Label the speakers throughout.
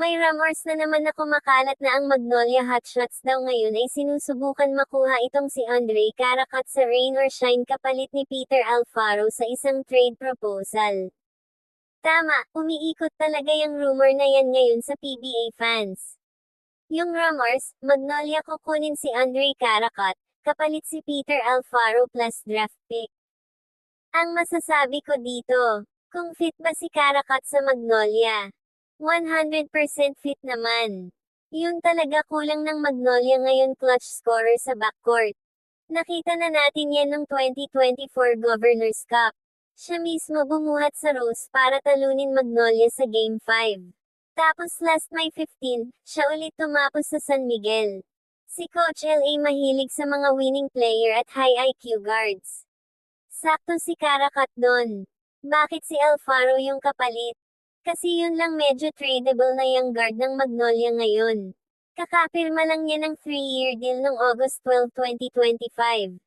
Speaker 1: May rumors na naman na kumakalat na ang Magnolia Hotshots daw ngayon ay sinusubukan makuha itong si Andre Caracat sa Rain or Shine kapalit ni Peter Alfaro sa isang trade proposal. Tama, umiikot talaga yung rumor na yan ngayon sa PBA fans. Yung rumors, Magnolia kukunin si Andre Caracat, kapalit si Peter Alfaro plus draft pick. Ang masasabi ko dito, kung fit ba si Caracat sa Magnolia? 100% fit naman. Yun talaga kulang ng Magnolia ngayon clutch scorer sa backcourt. Nakita na natin yan nung 2024 Governors Cup. Siya mismo bumuhat sa Rose para talunin Magnolia sa Game 5. Tapos last May 15, siya ulit tumapos sa San Miguel. Si Coach LA mahilig sa mga winning player at high IQ guards. Sakto si Caracat doon. Bakit si Alfaro yung kapalit? Kasi yun lang medyo tradable na yung guard ng Magnolia ngayon. Kakapirma lang niya ng 3-year deal noong August 12, 2025.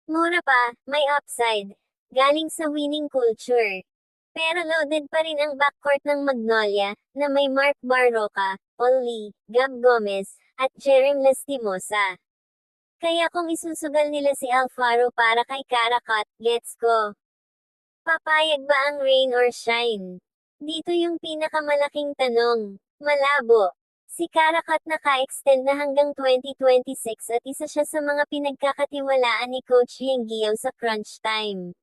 Speaker 1: Mura pa, may upside. Galing sa winning culture. Pero loaded pa rin ang backcourt ng Magnolia, na may Mark Barroca, Paul Lee, Gab Gomez, at Jerem Lastimosa. Kaya kung isusugal nila si Alfaro para kay Caracat, gets ko. Papayag ba ang rain or shine? Dito yung pinakamalaking tanong. Malabo. Si Caracat naka-extend na hanggang 2026 at isa siya sa mga pinagkakatiwalaan ni Coach Yengiao sa crunch time.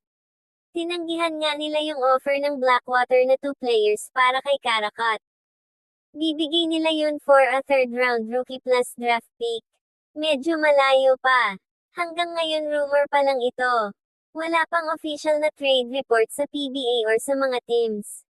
Speaker 1: Tinanggihan nga nila yung offer ng Blackwater na 2 players para kay Caracat. Bibigay nila yun for a third round rookie plus draft pick. Medyo malayo pa. Hanggang ngayon rumor pa lang ito. Wala pang official na trade report sa PBA or sa mga teams.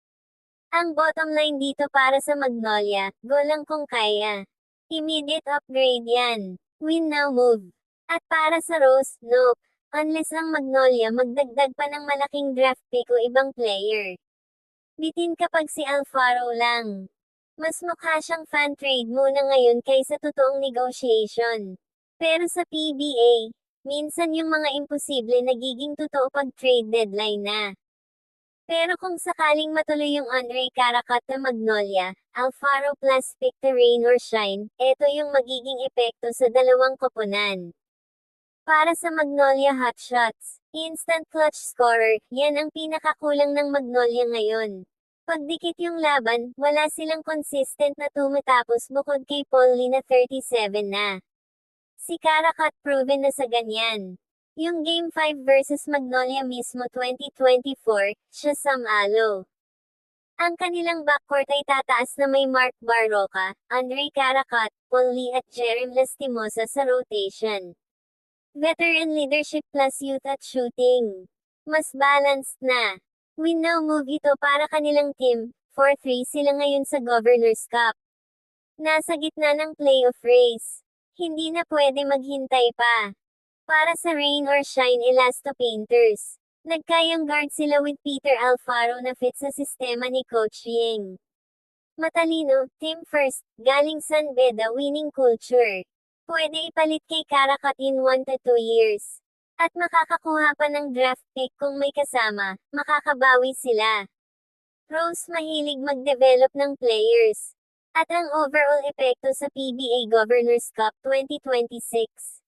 Speaker 1: Ang bottom line dito para sa Magnolia, go lang kung kaya. Immediate upgrade yan. Win now move. At para sa Rose, nope. Unless ang Magnolia magdagdag pa ng malaking draft pick o ibang player. Bitin kapag si Alfaro lang. Mas mukha siyang fan trade muna ngayon kaysa totoong negotiation. Pero sa PBA, minsan yung mga imposible nagiging totoo pag trade deadline na. Pero kung sakaling matuloy yung Andre Caracat na Magnolia, Alfaro plus pick to rain or shine, eto yung magiging epekto sa dalawang koponan. Para sa Magnolia Hotshots, instant clutch scorer, yan ang pinakakulang ng Magnolia ngayon. Pagdikit yung laban, wala silang consistent na tumatapos bukod kay Paul Lee na 37 na. Si Caracat proven na sa ganyan. Yung Game 5 versus Magnolia mismo 2024, siya samalo. Ang kanilang backcourt ay tataas na may Mark Barroca, Andre Caracat, Paul Lee at Jerem Lastimosa sa rotation. Veteran leadership plus youth at shooting. Mas balanced na. Win now move ito para kanilang team, 4-3 sila ngayon sa Governors Cup. Nasa gitna ng playoff race. Hindi na pwede maghintay pa. Para sa rain or shine Elasto Painters. Nagkayang guard sila with Peter Alfaro na fit sa sistema ni Coach Yeng. Matalino, team first, galing San Beda winning culture. Pwede ipalit kay Caracat in 1 to 2 years. At makakakuha pa ng draft pick kung may kasama, makakabawi sila. Rose mahilig mag-develop ng players. At ang overall epekto sa PBA Governors Cup 2026.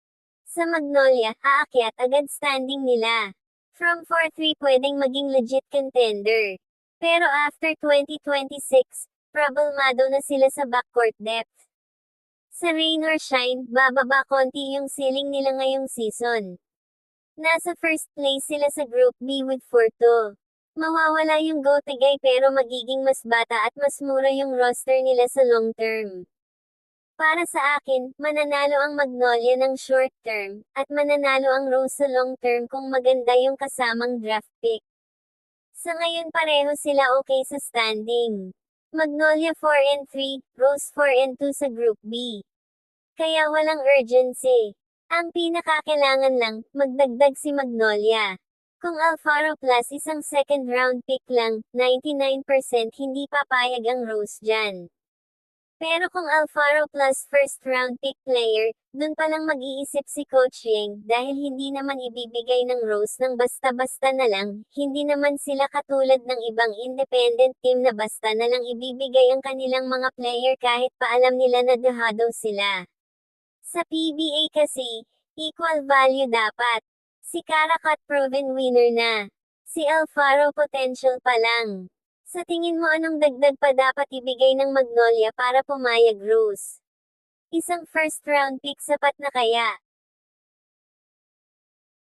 Speaker 1: Sa Magnolia, aakyat agad standing nila. From 4-3 pwedeng maging legit contender. Pero after 2026, problemado na sila sa backcourt depth. Sa rain or shine, bababa konti yung ceiling nila ngayong season. Nasa first place sila sa Group B with 4-2. Mawawala yung go-tagay pero magiging mas bata at mas mura yung roster nila sa long term. Para sa akin, mananalo ang Magnolia ng short term, at mananalo ang Rose sa long term kung maganda yung kasamang draft pick. Sa ngayon pareho sila okay sa standing. Magnolia 4-3, Rose 4-2 sa Group B. Kaya walang urgency. Ang pinakakailangan lang, magdagdag si Magnolia. Kung Alfaro plus isang second round pick lang, 99% hindi papayag ang Rose dyan. Pero kung Alfaro plus first round pick player, dun palang mag-iisip si Coach Yeng, dahil hindi naman ibibigay ng Rose ng basta-basta na lang, hindi naman sila katulad ng ibang independent team na basta na lang ibibigay ang kanilang mga player kahit pa alam nila na dehado sila. Sa PBA kasi, equal value dapat. Si Caracat proven winner na. Si Alfaro potential pa lang. Sa tingin mo anong dagdag pa dapat ibigay ng Magnolia para pumayag Rose? Isang first round pick sapat na kaya?